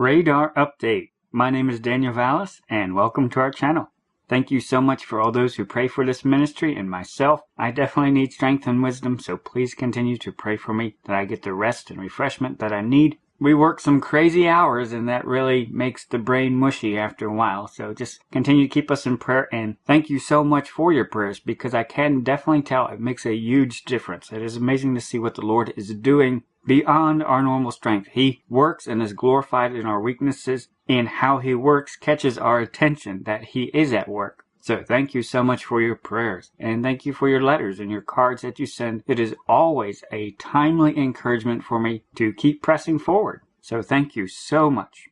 Radar Update. My name is Daniel Vallis, and welcome to our channel. Thank you so much for all those who pray for this ministry and myself. I definitely need strength and wisdom, so please continue to pray for me that I get the rest and refreshment that I need. We work some crazy hours, and that really makes the brain mushy after a while, so just continue to keep us in prayer, and thank you so much for your prayers, because I can definitely tell it makes a huge difference. It is amazing to see what the Lord is doing beyond our normal strength. He works and is glorified in our weaknesses, and how He works catches our attention that He is at work. So thank you so much for your prayers, and thank you for your letters and your cards that you send. It is always a timely encouragement for me to keep pressing forward. So thank you so much.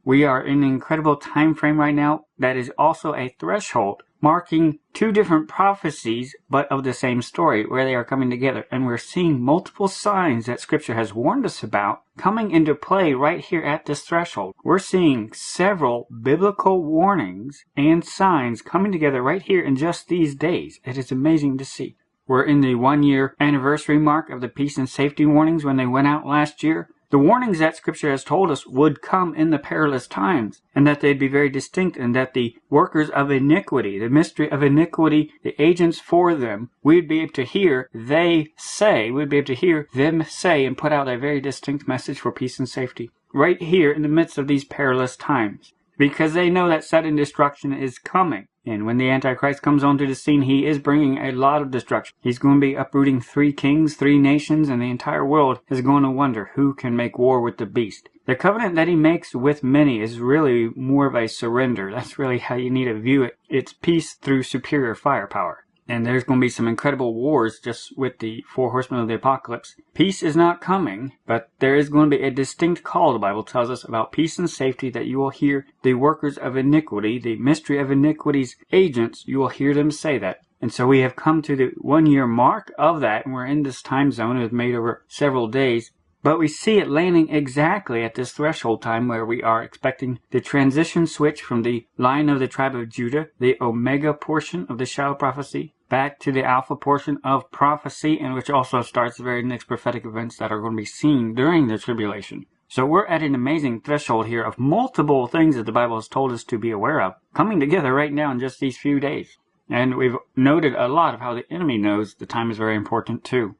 We are in an incredible time frame right now that is also a threshold, marking two different prophecies, but of the same story, where they are coming together. And we're seeing multiple signs that Scripture has warned us about coming into play right here at this threshold. We're seeing several biblical warnings and signs coming together right here in just these days. It is amazing to see. We're in the 1-year anniversary mark of the peace and safety warnings when they went out last year. The warnings that Scripture has told us would come in the perilous times, and that they'd be very distinct, and that the workers of iniquity, the mystery of iniquity, the agents for them, we'd be able to hear them say and put out a very distinct message for peace and safety right here in the midst of these perilous times, because they know that sudden destruction is coming. And when the Antichrist comes onto the scene, he is bringing a lot of destruction. He's going to be uprooting 3 kings, 3 nations, and the entire world is going to wonder who can make war with the beast. The covenant that he makes with many is really more of a surrender. That's really how you need to view it. It's peace through superior firepower. And there's going to be some incredible wars just with the 4 horsemen of the apocalypse. Peace is not coming, but there is going to be a distinct call, the Bible tells us, about peace and safety, that you will hear the workers of iniquity, the mystery of iniquity's agents, you will hear them say that. And so we have come to the 1-year mark of that, and we're in this time zone. It was made over several days. But we see it landing exactly at this threshold time where we are expecting the transition switch from the line of the tribe of Judah, the Omega portion of the Shiloh prophecy, back to the Alpha portion of prophecy, and which also starts the very next prophetic events that are going to be seen during the tribulation. So we're at an amazing threshold here of multiple things that the Bible has told us to be aware of, coming together right now in just these few days. And we've noted a lot of how the enemy knows the time is very important too.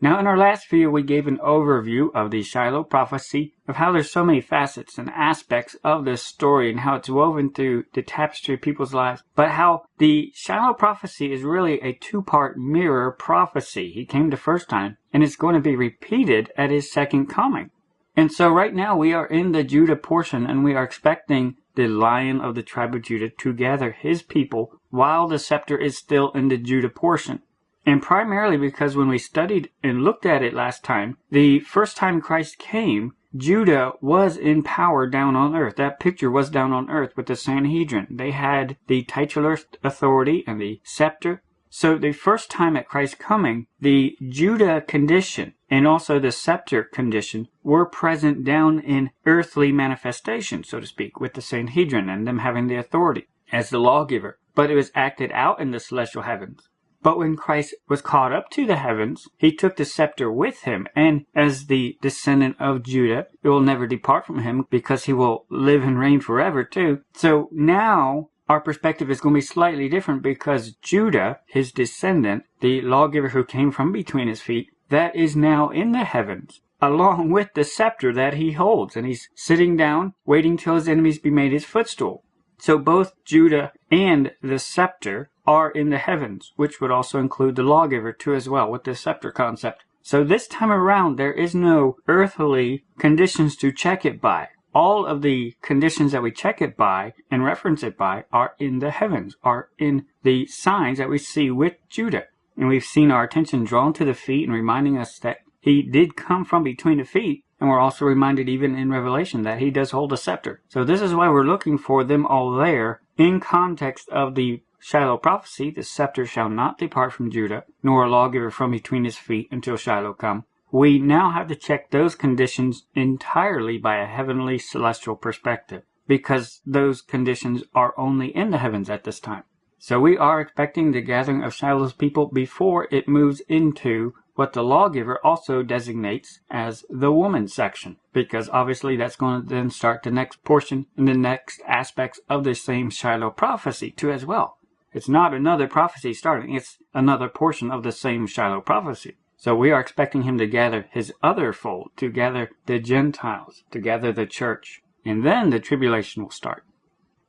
Now, in our last video, we gave an overview of the Shiloh prophecy, of how there's so many facets and aspects of this story and how it's woven through the tapestry of people's lives, but how the Shiloh prophecy is really a 2-part mirror prophecy. He came the first time, and it's going to be repeated at his second coming. And so right now we are in the Judah portion, and we are expecting the Lion of the tribe of Judah to gather his people while the scepter is still in the Judah portion. And primarily because when we studied and looked at it last time, the first time Christ came, Judah was in power down on earth. That picture was down on earth with the Sanhedrin. They had the titular authority and the scepter. So the first time at Christ's coming, the Judah condition and also the scepter condition were present down in earthly manifestation, so to speak, with the Sanhedrin and them having the authority as the lawgiver. But it was acted out in the celestial heavens. But when Christ was caught up to the heavens, he took the scepter with him, and as the descendant of Judah, it will never depart from him, because he will live and reign forever too. So now our perspective is going to be slightly different, because Judah, his descendant, the lawgiver who came from between his feet, that is now in the heavens, along with the scepter that he holds, and he's sitting down, waiting till his enemies be made his footstool. So both Judah and the scepter are in the heavens, which would also include the lawgiver too as well, with the scepter concept. So this time around, there is no earthly conditions to check it by. All of the conditions that we check it by and reference it by are in the heavens, are in the signs that we see with Judah. And we've seen our attention drawn to the feet and reminding us that he did come from between the feet. And we're also reminded even in Revelation that he does hold a scepter. So this is why we're looking for them all there in context of the Shiloh prophecy. The scepter shall not depart from Judah, nor a lawgiver from between his feet until Shiloh come. We now have to check those conditions entirely by a heavenly celestial perspective, because those conditions are only in the heavens at this time. So we are expecting the gathering of Shiloh's people before it moves into what the lawgiver also designates as the woman section, because obviously that's going to then start the next portion and the next aspects of the same Shiloh prophecy too as well. It's not another prophecy starting, it's another portion of the same Shiloh prophecy. So we are expecting him to gather his other fold, to gather the Gentiles, to gather the church, and then the tribulation will start.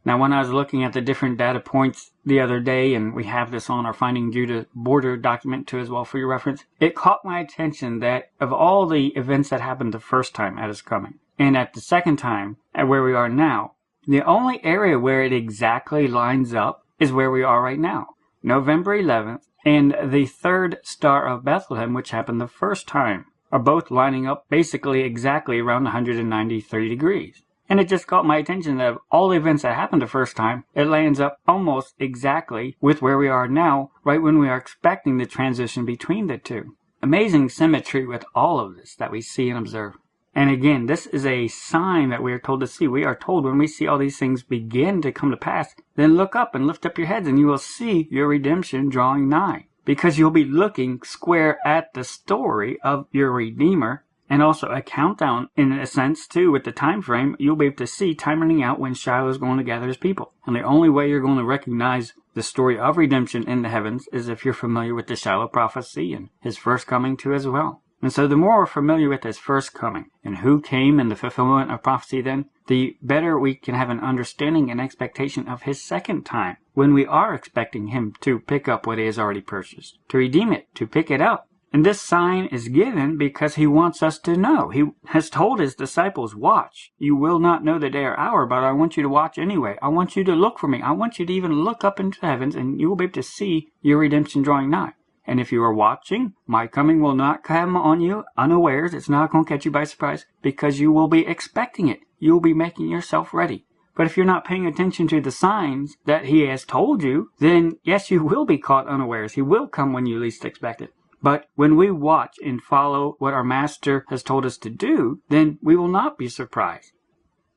Now, when I was looking at the different data points the other day, and we have this on our Finding Judah border document too as well for your reference, it caught my attention that of all the events that happened the first time at his coming, and at the second time, at where we are now, the only area where it exactly lines up is where we are right now. November 11th and the third star of Bethlehem, which happened the first time, are both lining up basically exactly around 193 degrees. And it just caught my attention that of all the events that happened the first time, it lands up almost exactly with where we are now, right when we are expecting the transition between the two. Amazing symmetry with all of this that we see and observe. And again, this is a sign that we are told to see. We are told when we see all these things begin to come to pass, then look up and lift up your heads and you will see your redemption drawing nigh. Because you'll be looking square at the story of your Redeemer, and also a countdown in a sense too with the time frame. You'll be able to see time running out when Shiloh is going to gather his people. And the only way you're going to recognize the story of redemption in the heavens is if you're familiar with the Shiloh prophecy and his first coming too as well. And so the more we're familiar with his first coming and who came in the fulfillment of prophecy then, the better we can have an understanding and expectation of his second time, when we are expecting him to pick up what he has already purchased, to redeem it, to pick it up. And this sign is given because he wants us to know. He has told his disciples, watch. You will not know the day or hour, but I want you to watch anyway. I want you to look for me. I want you to even look up into the heavens, and you will be able to see your redemption drawing nigh. And if you are watching, my coming will not come on you unawares. It's not going to catch you by surprise, because you will be expecting it. You will be making yourself ready. But if you're not paying attention to the signs that he has told you, then yes, you will be caught unawares. He will come when you least expect it. But when we watch and follow what our Master has told us to do, then we will not be surprised.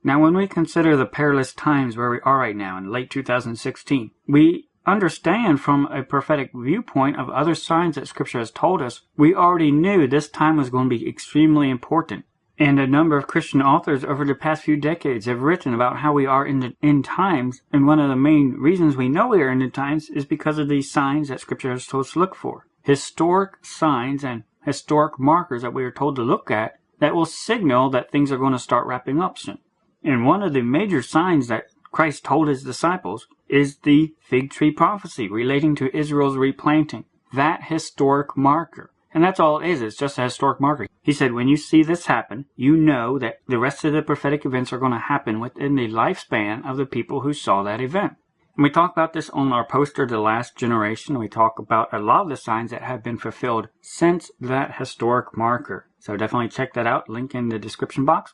Now, when we consider the perilous times where we are right now in late 2016, we understand from a prophetic viewpoint of other signs that Scripture has told us, we already knew this time was going to be extremely important. And a number of Christian authors over the past few decades have written about how we are in the end times. And one of the main reasons we know we are in the times is because of these signs that Scripture has told us to look for. Historic signs and historic markers that we are told to look at that will signal that things are going to start wrapping up soon. And one of the major signs that Christ told his disciples is the fig tree prophecy relating to Israel's replanting. That historic marker. And that's all it is. It's just a historic marker. He said, when you see this happen, you know that the rest of the prophetic events are going to happen within the lifespan of the people who saw that event. And we talk about this on our poster, The Last Generation. We talk about a lot of the signs that have been fulfilled since that historic marker. So definitely check that out. Link in the description box.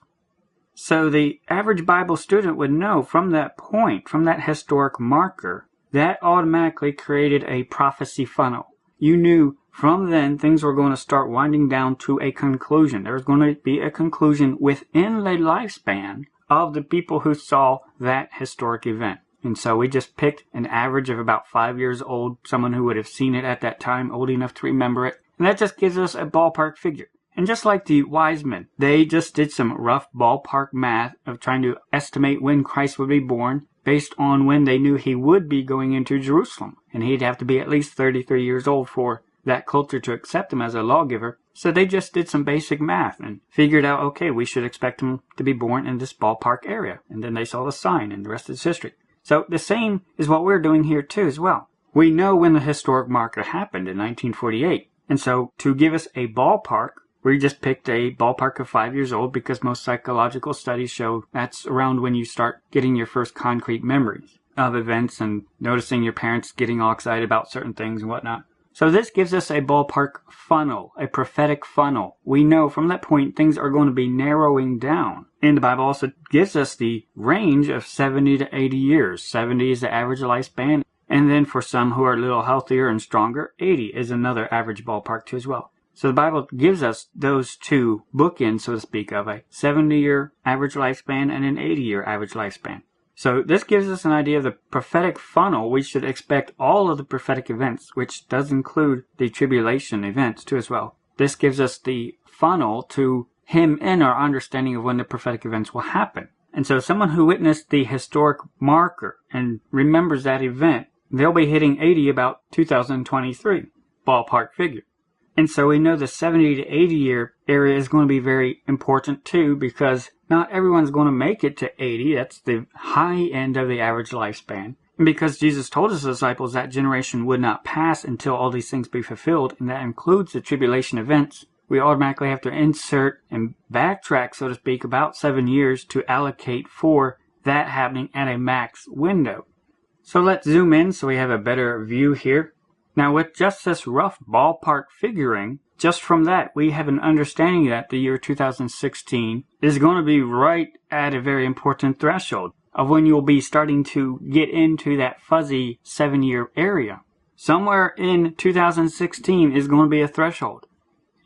So the average Bible student would know from that point, from that historic marker, that automatically created a prophecy funnel. You knew from then things were going to start winding down to a conclusion. There was going to be a conclusion within the lifespan of the people who saw that historic event. And so we just picked an average of about 5 years old, someone who would have seen it at that time, old enough to remember it. And that just gives us a ballpark figure. And just like the wise men, they just did some rough ballpark math of trying to estimate when Christ would be born based on when they knew he would be going into Jerusalem. And he'd have to be at least 33 years old for that culture to accept him as a lawgiver. So they just did some basic math and figured out, okay, we should expect him to be born in this ballpark area. And then they saw the sign, and the rest is history. So the same is what we're doing here too as well. We know when the historic marker happened in 1948. And so to give us a ballpark, we just picked a ballpark of 5 years old because most psychological studies show that's around when you start getting your first concrete memories of events and noticing your parents getting all excited about certain things and whatnot. So this gives us a ballpark funnel, a prophetic funnel. We know from that point things are going to be narrowing down. And the Bible also gives us the range of 70 to 80 years. 70 is the average lifespan. And then for some who are a little healthier and stronger, 80 is another average ballpark too as well. So the Bible gives us those two bookends, so to speak, of a 70-year average lifespan and an 80-year average lifespan. So this gives us an idea of the prophetic funnel. We should expect all of the prophetic events, which does include the tribulation events too as well, this gives us the funnel to hem in our understanding of when the prophetic events will happen. And so someone who witnessed the historic marker and remembers that event, they'll be hitting 80 about 2023, ballpark figure. And so we know the 70 to 80 year area is going to be very important too, because not everyone's going to make it to 80. That's the high end of the average lifespan. And because Jesus told his disciples that generation would not pass until all these things be fulfilled, and that includes the tribulation events, we automatically have to insert and backtrack, so to speak, about 7 years to allocate for that happening at a max window. So let's zoom in so we have a better view here. Now with just this rough ballpark figuring, just from that we have an understanding that the year 2016 is going to be right at a very important threshold of when you'll be starting to get into that fuzzy 7-year area. Somewhere in 2016 is going to be a threshold.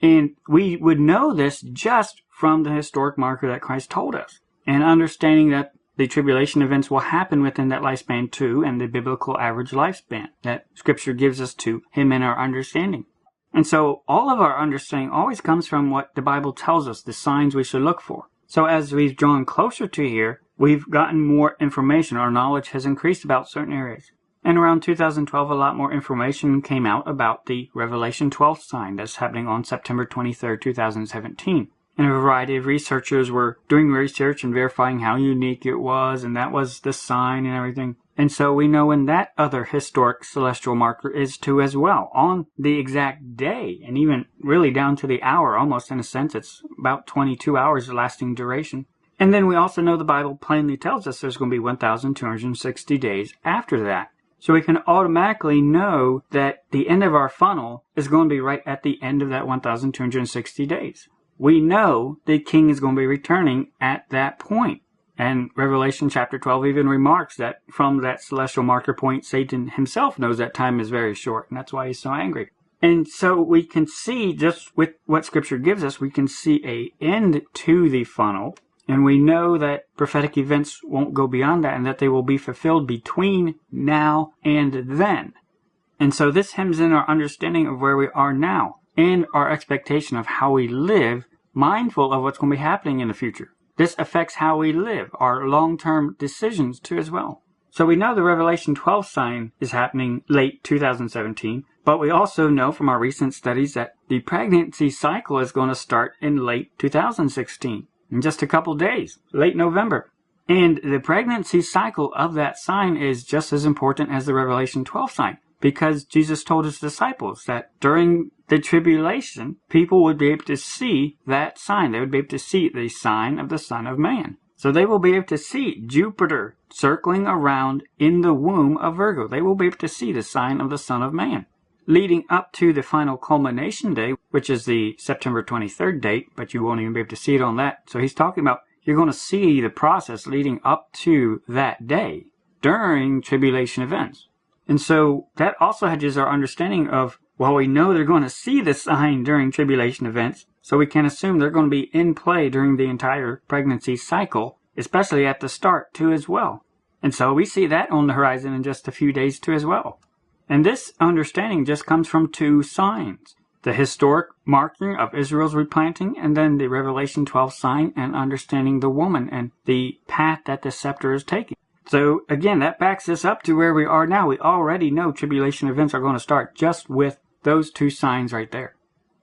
And we would know this just from the historic marker that Christ told us. And understanding that the tribulation events will happen within that lifespan too, and the biblical average lifespan that Scripture gives us to him in our understanding. And so all of our understanding always comes from what the Bible tells us, the signs we should look for. So as we've drawn closer to here, we've gotten more information. Our knowledge has increased about certain areas. And around 2012, a lot more information came out about the Revelation 12 sign that's happening on September 23rd, 2017. And a variety of researchers were doing research and verifying how unique it was, and that was the sign and everything. And so we know when that other historic celestial marker is too as well, on the exact day, and even really down to the hour, almost in a sense. It's about 22 hours lasting duration. And then we also know the Bible plainly tells us there's going to be 1,260 days after that. So we can automatically know that the end of our funnel is going to be right at the end of that 1,260 days. We know the king is going to be returning at that point. And Revelation chapter 12 even remarks that from that celestial marker point, Satan himself knows that time is very short, and that's why he's so angry. And so we can see, just with what Scripture gives us, we can see an end to the funnel. And we know that prophetic events won't go beyond that, and that they will be fulfilled between now and then. And so this hems in our understanding of where we are now, and our expectation of how we live, mindful of what's going to be happening in the future. This affects how we live, our long-term decisions too as well. So we know the Revelation 12 sign is happening late 2017, but we also know from our recent studies that the pregnancy cycle is going to start in late 2016, in just a couple days, late November. And the pregnancy cycle of that sign is just as important as the Revelation 12 sign, because Jesus told his disciples that during the tribulation, people would be able to see that sign. They would be able to see the sign of the Son of Man. So they will be able to see Jupiter circling around in the womb of Virgo. They will be able to see the sign of the Son of Man. Leading up to the final culmination day, which is the September 23rd date, but you won't even be able to see it on that. So he's talking about you're going to see the process leading up to that day during tribulation events. And so that also hedges our understanding of, well, we know they're going to see the sign during tribulation events, so we can assume they're going to be in play during the entire pregnancy cycle, especially at the start too as well. And so we see that on the horizon in just a few days too as well. And this understanding just comes from two signs: the historic marking of Israel's replanting, and then the Revelation 12 sign and understanding the woman and the path that the scepter is taking. So again, that backs us up to where we are now. We already know tribulation events are going to start just with those two signs right there.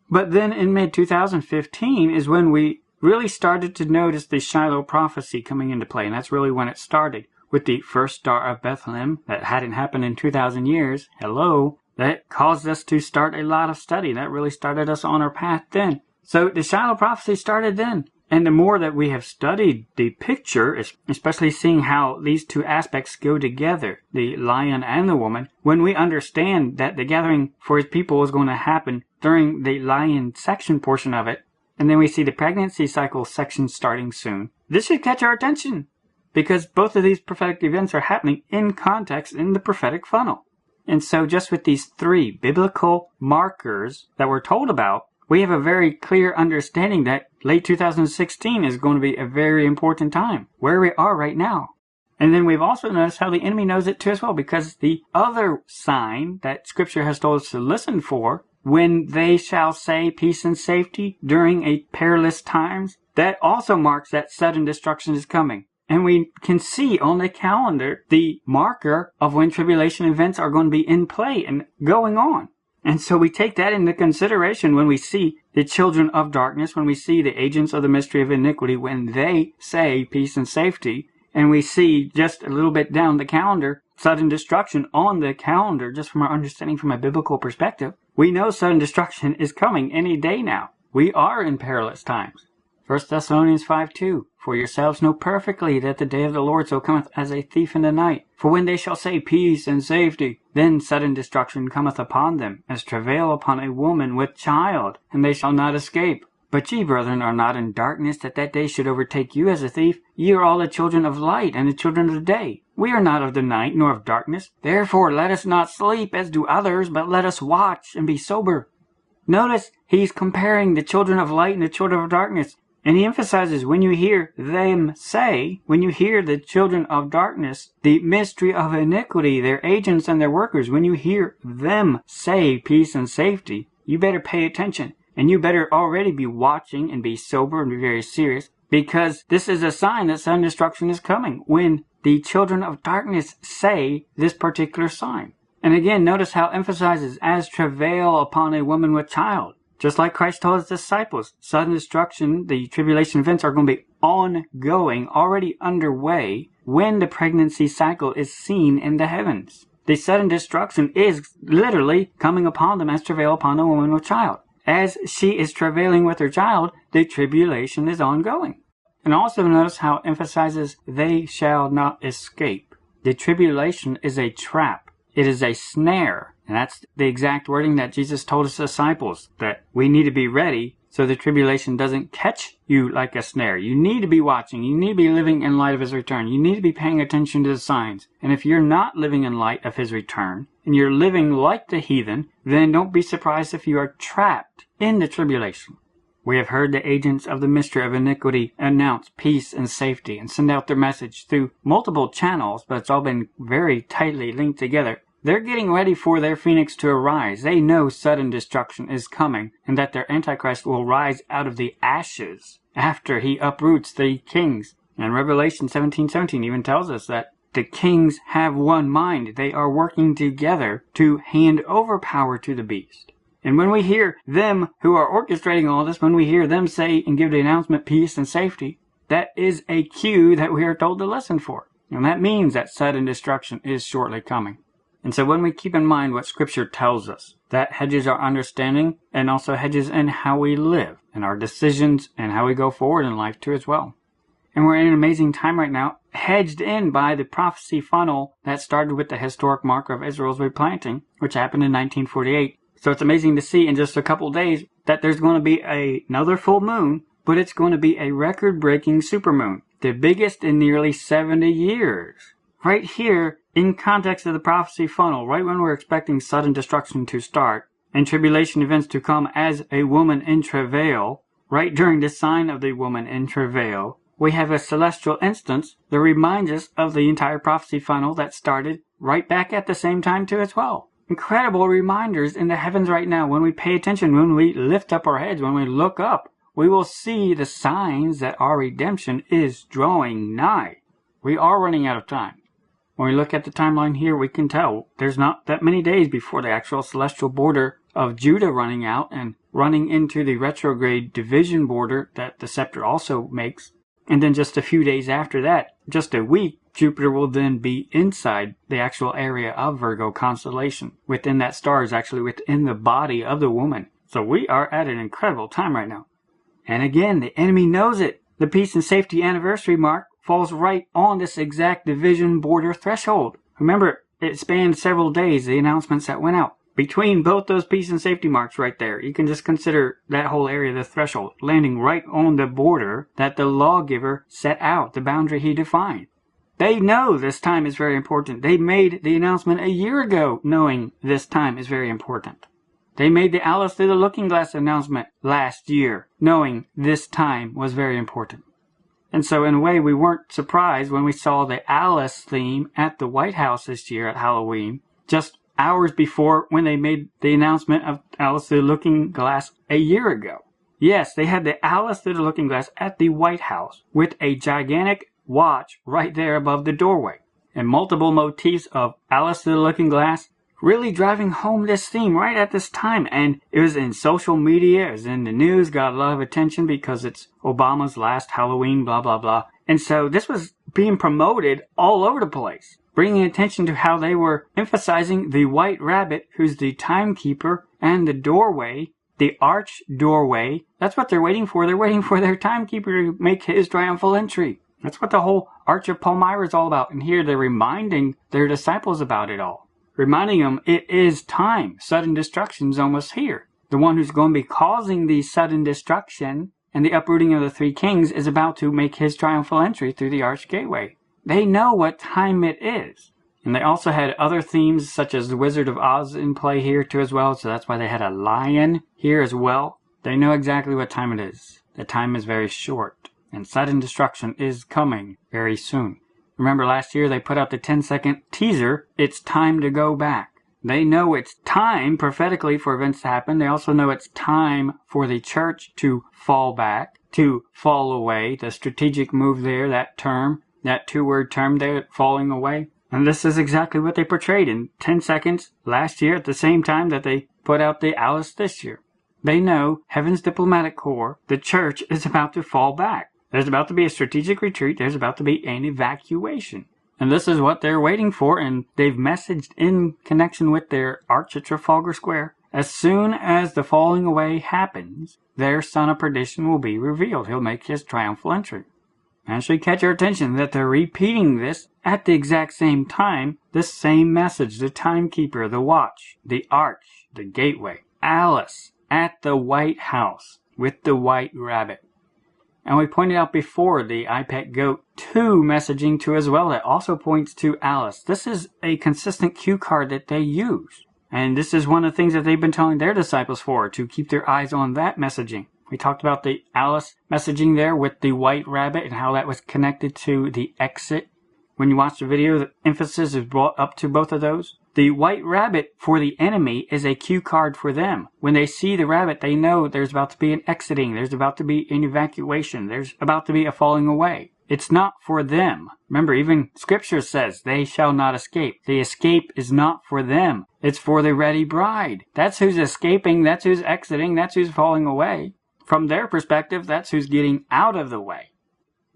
But then in mid-2015 is when we really started to notice the Shiloh prophecy coming into play. And that's really when it started with the first star of Bethlehem that hadn't happened in 2,000 years. Hello. That caused us to start a lot of study. That really started us on our path then. So the Shiloh prophecy started then. And the more that we have studied the picture, especially seeing how these two aspects go together, the lion and the woman, when we understand that the gathering for his people is going to happen during the lion section portion of it, and then we see the pregnancy cycle section starting soon, this should catch our attention, because both of these prophetic events are happening in context in the prophetic funnel. And so just with these three biblical markers that we're told about, we have a very clear understanding that late 2016 is going to be a very important time, where we are right now. And then we've also noticed how the enemy knows it too as well, because the other sign that Scripture has told us to listen for when they shall say peace and safety during a perilous times, that also marks that sudden destruction is coming. And we can see on the calendar the marker of when tribulation events are going to be in play and going on. And so we take that into consideration when we see the children of darkness, when we see the agents of the mystery of iniquity, when they say peace and safety, and we see just a little bit down the calendar, sudden destruction on the calendar, just from our understanding from a biblical perspective. We know sudden destruction is coming any day now. We are in perilous times. 1 Thessalonians 5:2, For yourselves know perfectly that the day of the Lord so cometh as a thief in the night. For when they shall say peace and safety, then sudden destruction cometh upon them, as travail upon a woman with child, and they shall not escape. But ye, brethren, are not in darkness, that that day should overtake you as a thief. Ye are all the children of light, and the children of the day. We are not of the night, nor of darkness. Therefore let us not sleep, as do others, but let us watch and be sober. Notice, he's comparing the children of light and the children of darkness. And he emphasizes, when you hear them say, when you hear the children of darkness, the mystery of iniquity, their agents and their workers, when you hear them say peace and safety, you better pay attention. And you better already be watching and be sober and be very serious, because this is a sign that sudden destruction is coming when the children of darkness say this particular sign. And again, notice how it emphasizes, as travail upon a woman with child. Just like Christ told his disciples, sudden destruction, the tribulation events are going to be ongoing, already underway, when the pregnancy cycle is seen in the heavens. The sudden destruction is literally coming upon them as travail upon a woman with child. As she is travailing with her child, the tribulation is ongoing. And also notice how it emphasizes, they shall not escape. The tribulation is a trap. It is a snare. And that's the exact wording that Jesus told his disciples, that we need to be ready so the tribulation doesn't catch you like a snare. You need to be watching. You need to be living in light of his return. You need to be paying attention to the signs. And if you're not living in light of his return, and you're living like the heathen, then don't be surprised if you are trapped in the tribulation. We have heard the agents of the mystery of iniquity announce peace and safety and send out their message through multiple channels, but it's all been very tightly linked together. They're getting ready for their phoenix to arise. They know sudden destruction is coming, and that their Antichrist will rise out of the ashes after he uproots the kings. And Revelation 17:17 even tells us that the kings have one mind. They are working together to hand over power to the beast. And when we hear them who are orchestrating all this, when we hear them say and give the announcement peace and safety, that is a cue that we are told to listen for. And that means that sudden destruction is shortly coming. And so when we keep in mind what Scripture tells us, that hedges our understanding and also hedges in how we live and our decisions and how we go forward in life too as well. And we're in an amazing time right now, hedged in by the prophecy funnel that started with the historic marker of Israel's replanting, which happened in 1948. So it's amazing to see in just a couple days that there's going to be another full moon, but it's going to be a record-breaking supermoon, the biggest in nearly 70 years. Right here, in context of the prophecy funnel, right when we're expecting sudden destruction to start, and tribulation events to come as a woman in travail, right during the sign of the woman in travail, we have a celestial instance that reminds us of the entire prophecy funnel that started right back at the same time too as well. Incredible reminders in the heavens right now. When we pay attention, when we lift up our heads, when we look up, we will see the signs that our redemption is drawing nigh. We are running out of time. When we look at the timeline here, we can tell there's not that many days before the actual celestial border of Judah running out and running into the retrograde division border that the scepter also makes. And then just a few days after that, just a week, Jupiter will then be inside the actual area of Virgo constellation. Within that star is actually within the body of the woman. So we are at an incredible time right now. And again, the enemy knows it. The peace and safety anniversary mark falls right on this exact division border threshold. Remember, it spanned several days, the announcements that went out. Between both those peace and safety marks right there, you can just consider that whole area the threshold, landing right on the border that the lawgiver set out, the boundary he defined. They know this time is very important. They made the announcement a year ago knowing this time is very important. They made the Alice through the looking glass announcement last year knowing this time was very important. And so in a way, we weren't surprised when we saw the Alice theme at the White House this year at Halloween, just hours before when they made the announcement of Alice Through the Looking Glass a year ago. Yes, they had the Alice Through the Looking Glass at the White House with a gigantic watch right there above the doorway. And multiple motifs of Alice Through the Looking Glass really driving home this theme right at this time. And it was in social media, it was in the news, got a lot of attention because it's Obama's last Halloween, blah, blah, blah. And so this was being promoted all over the place, bringing attention to how they were emphasizing the white rabbit, who's the timekeeper, and the doorway, the arch doorway. That's what they're waiting for. They're waiting for their timekeeper to make his triumphal entry. That's what the whole Arch of Palmyra is all about. And here they're reminding their disciples about it all. Reminding them it is time. Sudden destruction's almost here. The one who's going to be causing the sudden destruction and the uprooting of the three kings is about to make his triumphal entry through the arch gateway. They know what time it is. And they also had other themes such as the Wizard of Oz in play here too as well. So that's why they had a lion here as well. They know exactly what time it is. The time is very short. And sudden destruction is coming very soon. Remember last year they put out the 10-second teaser, it's time to go back. They know it's time prophetically for events to happen. They also know it's time for the church to fall back, to fall away. The strategic move there, that term, that two-word term there, falling away. And this is exactly what they portrayed in 10 seconds last year at the same time that they put out the Alice this year. They know Heaven's diplomatic corps, the church, is about to fall back. There's about to be a strategic retreat. There's about to be an evacuation. And this is what they're waiting for, and they've messaged in connection with their arch at Trafalgar Square. As soon as the falling away happens, their son of perdition will be revealed. He'll make his triumphal entry. And it should catch your attention that they're repeating this at the exact same time. This same message, the timekeeper, the watch, the arch, the gateway. Alice at the White House with the white rabbit. And we pointed out before the iPet Goat 2 messaging too as well. That also points to Alice. This is a consistent cue card that they use. And this is one of the things that they've been telling their disciples to keep their eyes on that messaging. We talked about the Alice messaging there with the white rabbit and how that was connected to the exit. When you watch the video, the emphasis is brought up to both of those. The white rabbit for the enemy is a cue card for them. When they see the rabbit, they know there's about to be an exiting. There's about to be an evacuation. There's about to be a falling away. It's not for them. Remember, even Scripture says they shall not escape. The escape is not for them. It's for the ready bride. That's who's escaping. That's who's exiting. That's who's falling away. From their perspective, that's who's getting out of the way.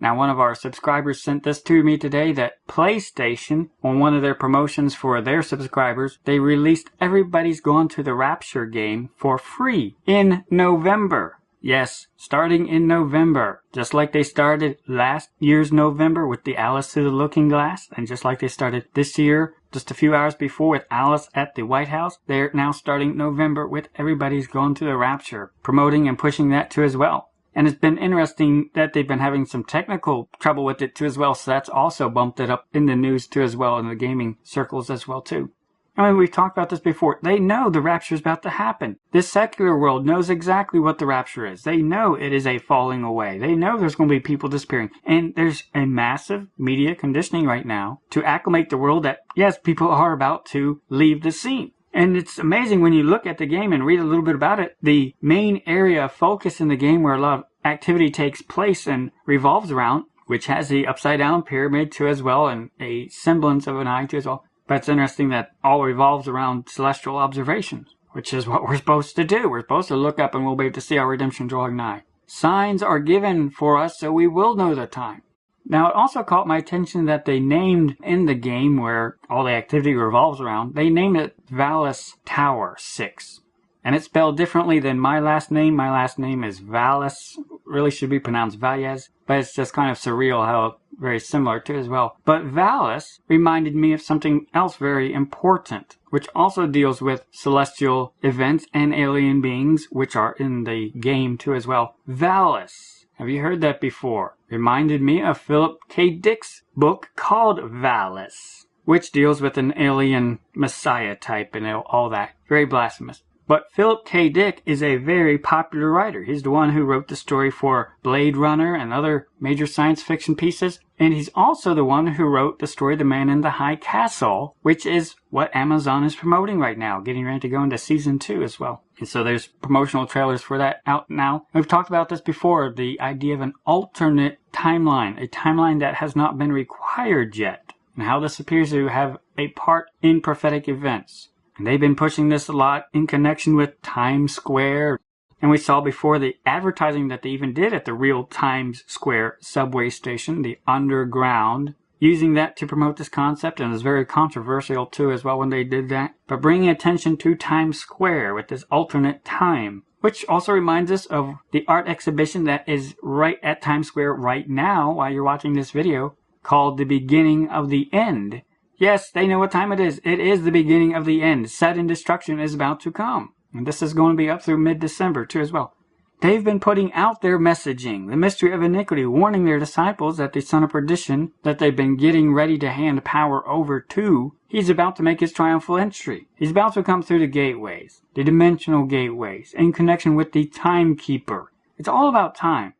Now, one of our subscribers sent this to me today, that PlayStation, on one of their promotions for their subscribers, they released Everybody's Gone to the Rapture game for free in November. Yes, starting in November. Just like they started last year's November with the Alice Through the Looking Glass, and just like they started this year, just a few hours before with Alice at the White House, they're now starting November with Everybody's Gone to the Rapture, promoting and pushing that too as well. And it's been interesting that they've been having some technical trouble with it too as well, so that's also bumped it up in the news too as well, in the gaming circles as well too. I mean, we've talked about this before. They know the rapture is about to happen. This secular world knows exactly what the rapture is. They know it is a falling away. They know there's going to be people disappearing. And there's a massive media conditioning right now to acclimate the world that, yes, people are about to leave the scene. And it's amazing when you look at the game and read a little bit about it. The main area of focus in the game where a lot of activity takes place and revolves around, which has the upside down pyramid too as well, and a semblance of an eye too as well. But it's interesting that all revolves around celestial observations, which is what we're supposed to do. We're supposed to look up and we'll be able to see our redemption drawing nigh. Signs are given for us so we will know the time. Now, it also caught my attention that they named in the game where all the activity revolves around, they named it Vallis Tower 6. And it's spelled differently than my last name. My last name is Vallis. Really should be pronounced Valles, but it's just kind of surreal how very similar to it as well. But Vallis reminded me of something else very important, which also deals with celestial events and alien beings, which are in the game too as well. Vallis. Have you heard that before? Reminded me of Philip K. Dick's book called Vallis, which deals with an alien messiah type and all that. Very blasphemous. But Philip K. Dick is a very popular writer. He's the one who wrote the story for Blade Runner and other major science fiction pieces. And he's also the one who wrote the story The Man in the High Castle, which is what Amazon is promoting right now, getting ready to go into season 2 as well. And so there's promotional trailers for that out now. We've talked about this before, the idea of an alternate timeline, a timeline that has not been required yet, and how this appears to have a part in prophetic events. And they've been pushing this a lot in connection with Times Square. And we saw before the advertising that they even did at the real Times Square subway station, the underground, using that to promote this concept. And it was very controversial too as well when they did that. But bringing attention to Times Square with this alternate time, which also reminds us of the art exhibition that is right at Times Square right now while you're watching this video, called The Beginning of the End. Yes, they know what time it is. It is the beginning of the end. Sudden destruction is about to come. And this is going to be up through mid-December too as well. They've been putting out their messaging, the mystery of iniquity, warning their disciples that the son of perdition, that they've been getting ready to hand power over to, he's about to make his triumphal entry. He's about to come through the gateways, the dimensional gateways, in connection with the timekeeper. It's all about time.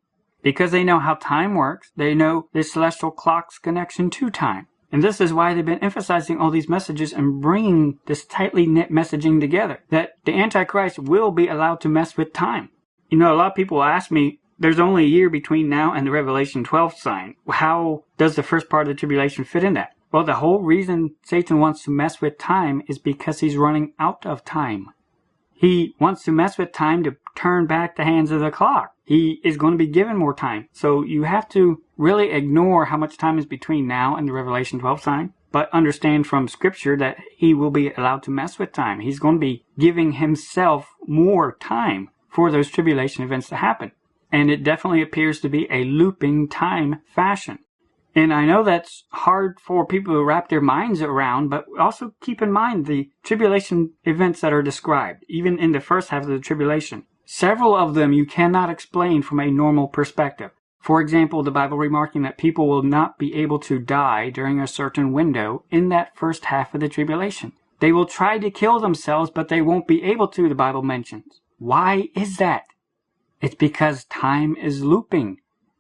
Because they know how time works, they know the celestial clock's connection to time. And this is why they've been emphasizing all these messages and bringing this tightly knit messaging together, that the Antichrist will be allowed to mess with time. You know, a lot of people ask me, there's only a year between now and the Revelation 12 sign. How does the first part of the tribulation fit in that? Well, the whole reason Satan wants to mess with time is because he's running out of time. He wants to mess with time to turn back the hands of the clock. He is going to be given more time. So you have to really ignore how much time is between now and the Revelation 12 sign, but understand from Scripture that he will be allowed to mess with time. He's going to be giving himself more time for those tribulation events to happen. And it definitely appears to be a looping time fashion. And I know that's hard for people to wrap their minds around, but also keep in mind the tribulation events that are described, even in the first half of the tribulation. Several of them you cannot explain from a normal perspective. For example, the Bible remarking that people will not be able to die during a certain window in that first half of the tribulation. They will try to kill themselves, but they won't be able to, the Bible mentions. Why is that? It's because time is looping.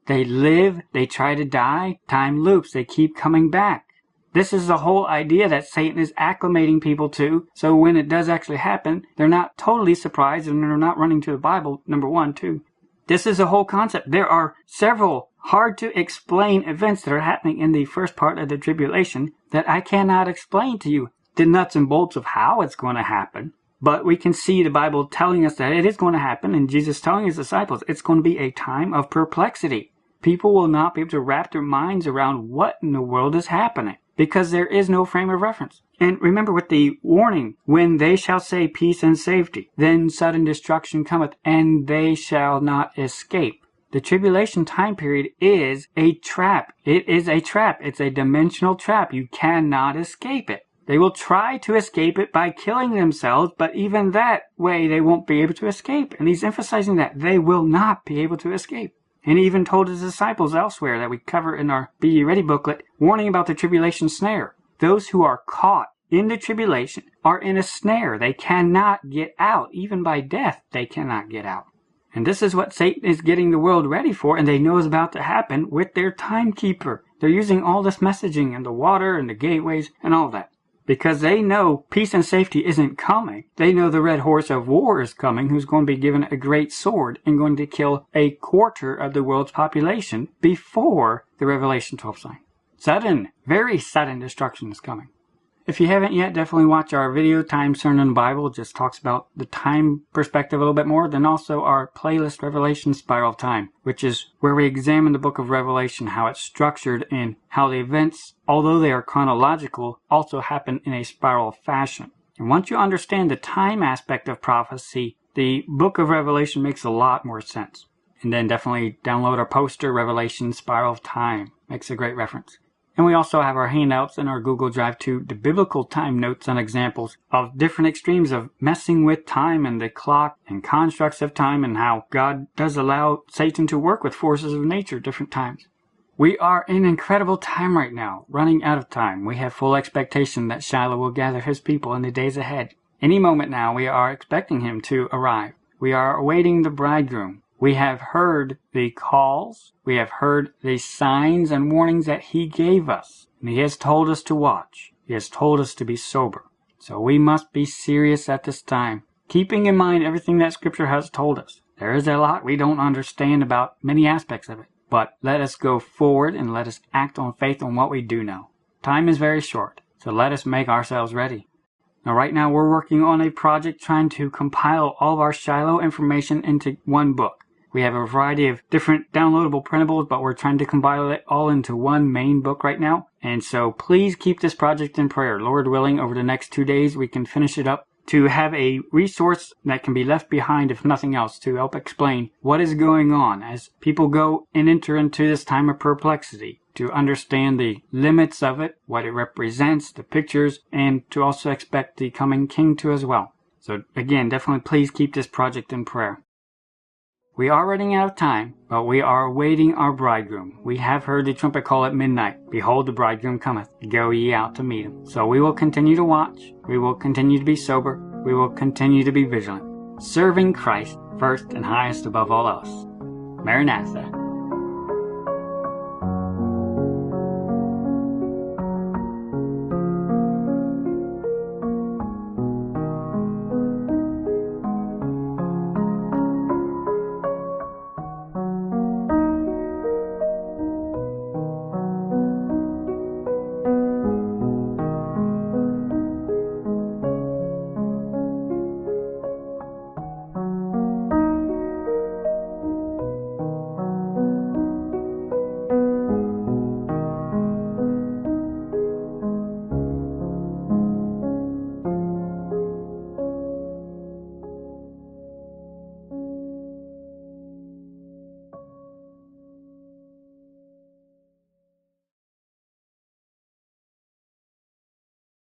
They live, they try to die, time loops, they keep coming back. This is the whole idea that Satan is acclimating people to, so when it does actually happen, they're not totally surprised and they're not running to the Bible, number one, too. This is the whole concept. There are several hard-to-explain events that are happening in the first part of the tribulation that I cannot explain to you, the nuts and bolts of how it's going to happen. But we can see the Bible telling us that it is going to happen, and Jesus telling his disciples it's going to be a time of perplexity. People will not be able to wrap their minds around what in the world is happening, because there is no frame of reference. And remember with the warning, when they shall say peace and safety, then sudden destruction cometh, and they shall not escape. The tribulation time period is a trap. It is a trap. It's a dimensional trap. You cannot escape it. They will try to escape it by killing themselves, but even that way they won't be able to escape. And he's emphasizing that they will not be able to escape. And he even told his disciples elsewhere that we cover in our Be Ye Ready booklet, warning about the tribulation snare. Those who are caught in the tribulation are in a snare. They cannot get out. Even by death, they cannot get out. And this is what Satan is getting the world ready for, and they know is about to happen with their timekeeper. They're using all this messaging and the water and the gateways and all that. Because they know peace and safety isn't coming. They know the red horse of war is coming, who's going to be given a great sword and going to kill a quarter of the world's population before the Revelation 12 sign. Sudden, very sudden destruction is coming. If you haven't yet, definitely watch our video, Time Certain in the Bible. It just talks about the time perspective a little bit more. Then also our playlist, Revelation Spiral of Time, which is where we examine the book of Revelation, how it's structured and how the events, although they are chronological, also happen in a spiral fashion. And once you understand the time aspect of prophecy, the book of Revelation makes a lot more sense. And then definitely download our poster, Revelation Spiral of Time. Makes a great reference. And we also have our handouts in our Google Drive too, the biblical time notes and examples of different extremes of messing with time and the clock and constructs of time, and how God does allow Satan to work with forces of nature at different times. We are in incredible time right now, running out of time. We have full expectation that Shiloh will gather his people in the days ahead. Any moment now we are expecting him to arrive. We are awaiting the bridegroom. We have heard the calls. We have heard the signs and warnings that he gave us. And he has told us to watch. He has told us to be sober. So we must be serious at this time, keeping in mind everything that Scripture has told us. There is a lot we don't understand about many aspects of it. But let us go forward and let us act on faith on what we do know. Time is very short, so let us make ourselves ready. Now right now we're working on a project trying to compile all of our Shiloh information into one book. We have a variety of different downloadable printables, but we're trying to compile it all into one main book right now. And so please keep this project in prayer. Lord willing, over the next 2 days we can finish it up to have a resource that can be left behind, if nothing else, to help explain what is going on as people go and enter into this time of perplexity, to understand the limits of it, what it represents, the pictures, and to also expect the coming king to as well. So again, definitely please keep this project in prayer. We are running out of time, but we are awaiting our bridegroom. We have heard the trumpet call at midnight. Behold, the bridegroom cometh. Go ye out to meet him. So we will continue to watch. We will continue to be sober. We will continue to be vigilant, serving Christ first and highest above all else. Maranatha.